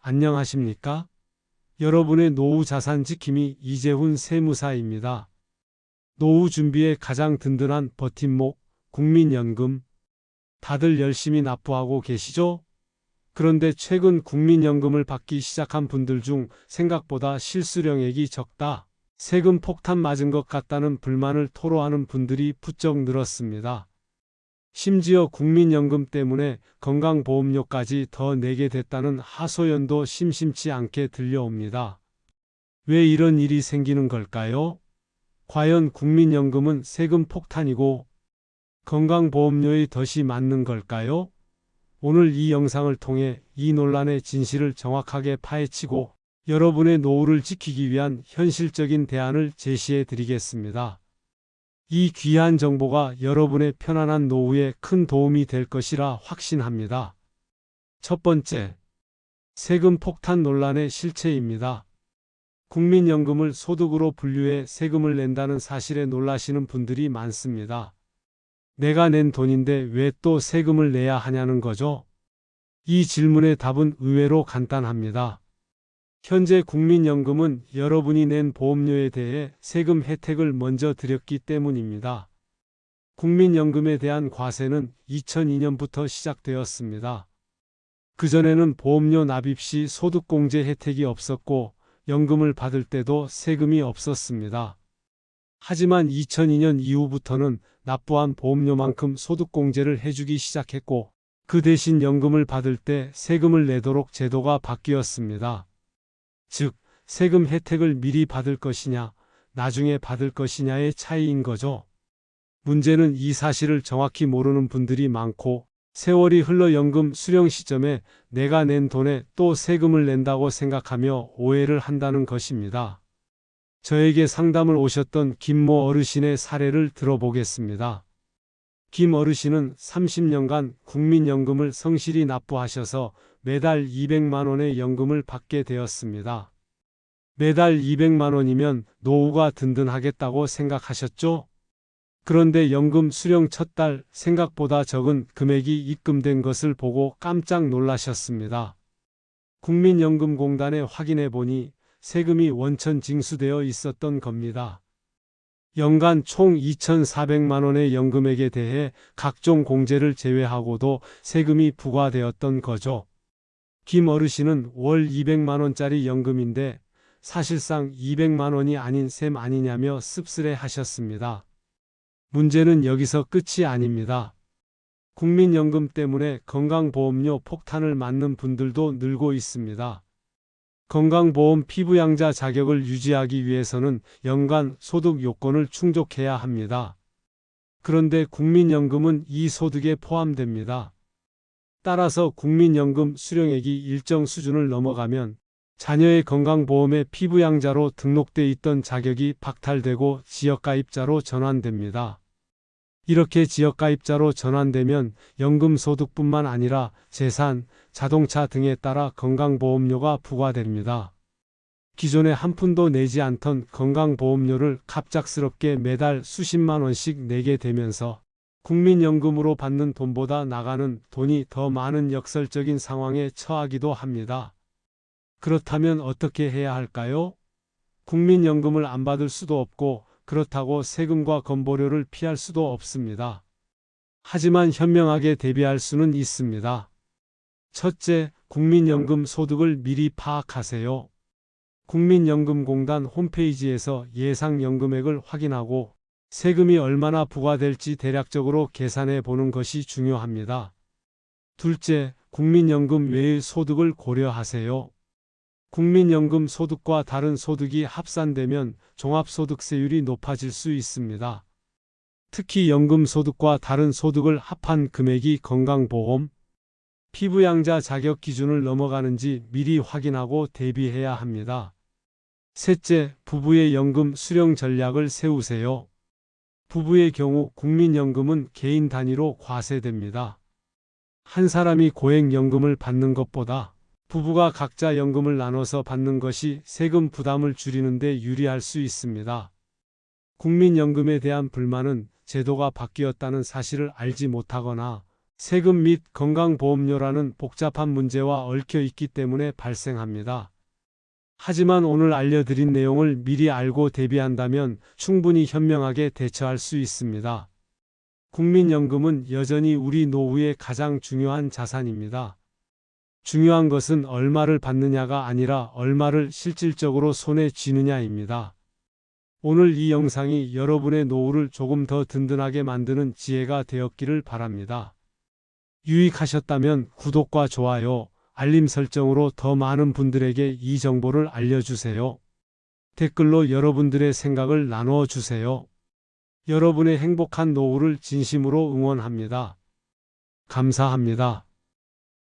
안녕하십니까? 여러분의 노후 자산 지킴이 이재훈 세무사입니다. 노후 준비에 가장 든든한 버팀목, 국민연금. 다들 열심히 납부하고 계시죠? 그런데 최근 국민연금을 받기 시작한 분들 중 생각보다 실수령액이 적다, 세금 폭탄 맞은 것 같다는 불만을 토로하는 분들이 부쩍 늘었습니다. 심지어 국민연금 때문에 건강보험료까지 더 내게 됐다는 하소연도 심심치 않게 들려옵니다. 왜 이런 일이 생기는 걸까요? 과연 국민연금은 세금 폭탄이고 건강보험료의 덫이 맞는 걸까요? 오늘 이 영상을 통해 이 논란의 진실을 정확하게 파헤치고 여러분의 노후를 지키기 위한 현실적인 대안을 제시해 드리겠습니다. 이 귀한 정보가 여러분의 편안한 노후에 큰 도움이 될 것이라 확신합니다. 첫 번째, 세금 폭탄 논란의 실체입니다. 국민연금을 소득으로 분류해 세금을 낸다는 사실에 놀라시는 분들이 많습니다. 내가 낸 돈인데 왜 또 세금을 내야 하냐는 거죠? 이 질문의 답은 의외로 간단합니다. 현재 국민연금은 여러분이 낸 보험료에 대해 세금 혜택을 먼저 드렸기 때문입니다. 국민연금에 대한 과세는 2002년부터 시작되었습니다. 그전에는 보험료 납입 시 소득공제 혜택이 없었고 연금을 받을 때도 세금이 없었습니다. 하지만 2002년 이후부터는 납부한 보험료만큼 소득공제를 해주기 시작했고 그 대신 연금을 받을 때 세금을 내도록 제도가 바뀌었습니다. 즉, 세금 혜택을 미리 받을 것이냐, 나중에 받을 것이냐의 차이인 거죠. 문제는 이 사실을 정확히 모르는 분들이 많고 세월이 흘러 연금 수령 시점에 내가 낸 돈에 또 세금을 낸다고 생각하며 오해를 한다는 것입니다. 저에게 상담을 오셨던 김모 어르신의 사례를 들어보겠습니다. 김 어르신은 30년간 국민연금을 성실히 납부하셔서 매달 200만 원의 연금을 받게 되었습니다. 매달 200만 원이면 노후가 든든하겠다고 생각하셨죠? 그런데 연금 수령 첫 달 생각보다 적은 금액이 입금된 것을 보고 깜짝 놀라셨습니다. 국민연금공단에 확인해 보니 세금이 원천 징수되어 있었던 겁니다. 연간 총 2,400만 원의 연금액에 대해 각종 공제를 제외하고도 세금이 부과되었던 거죠. 김 어르신은 월 200만 원짜리 연금인데 사실상 200만 원이 아닌 셈 아니냐며 씁쓸해 하셨습니다. 문제는 여기서 끝이 아닙니다. 국민연금 때문에 건강보험료 폭탄을 맞는 분들도 늘고 있습니다. 건강보험 피부양자 자격을 유지하기 위해서는 연간 소득 요건을 충족해야 합니다. 그런데 국민연금은 이 소득에 포함됩니다. 따라서 국민연금 수령액이 일정 수준을 넘어가면 자녀의 건강보험에 피부양자로 등록돼 있던 자격이 박탈되고 지역가입자로 전환됩니다. 이렇게 지역가입자로 전환되면 연금소득뿐만 아니라 재산, 자동차 등에 따라 건강보험료가 부과됩니다. 기존에 한 푼도 내지 않던 건강보험료를 갑작스럽게 매달 수십만 원씩 내게 되면서 국민연금으로 받는 돈보다 나가는 돈이 더 많은 역설적인 상황에 처하기도 합니다. 그렇다면 어떻게 해야 할까요? 국민연금을 안 받을 수도 없고 그렇다고 세금과 건보료를 피할 수도 없습니다. 하지만 현명하게 대비할 수는 있습니다. 첫째, 국민연금 소득을 미리 파악하세요. 국민연금공단 홈페이지에서 예상연금액을 확인하고 세금이 얼마나 부과될지 대략적으로 계산해 보는 것이 중요합니다. 둘째, 국민연금 외의 소득을 고려하세요. 국민연금 소득과 다른 소득이 합산되면 종합소득세율이 높아질 수 있습니다. 특히 연금소득과 다른 소득을 합한 금액이 건강보험, 피부양자 자격 기준을 넘어가는지 미리 확인하고 대비해야 합니다. 셋째, 부부의 연금 수령 전략을 세우세요. 부부의 경우 국민연금은 개인 단위로 과세됩니다. 한 사람이 고액연금을 받는 것보다 부부가 각자 연금을 나눠서 받는 것이 세금 부담을 줄이는 데 유리할 수 있습니다. 국민연금에 대한 불만은 제도가 바뀌었다는 사실을 알지 못하거나 세금 및 건강보험료라는 복잡한 문제와 얽혀 있기 때문에 발생합니다. 하지만 오늘 알려드린 내용을 미리 알고 대비한다면 충분히 현명하게 대처할 수 있습니다. 국민연금은 여전히 우리 노후의 가장 중요한 자산입니다. 중요한 것은 얼마를 받느냐가 아니라 얼마를 실질적으로 손에 쥐느냐입니다. 오늘 이 영상이 여러분의 노후를 조금 더 든든하게 만드는 지혜가 되었기를 바랍니다. 유익하셨다면 구독과 좋아요, 알림 설정으로 더 많은 분들에게 이 정보를 알려주세요. 댓글로 여러분들의 생각을 나누어 주세요. 여러분의 행복한 노후를 진심으로 응원합니다. 감사합니다.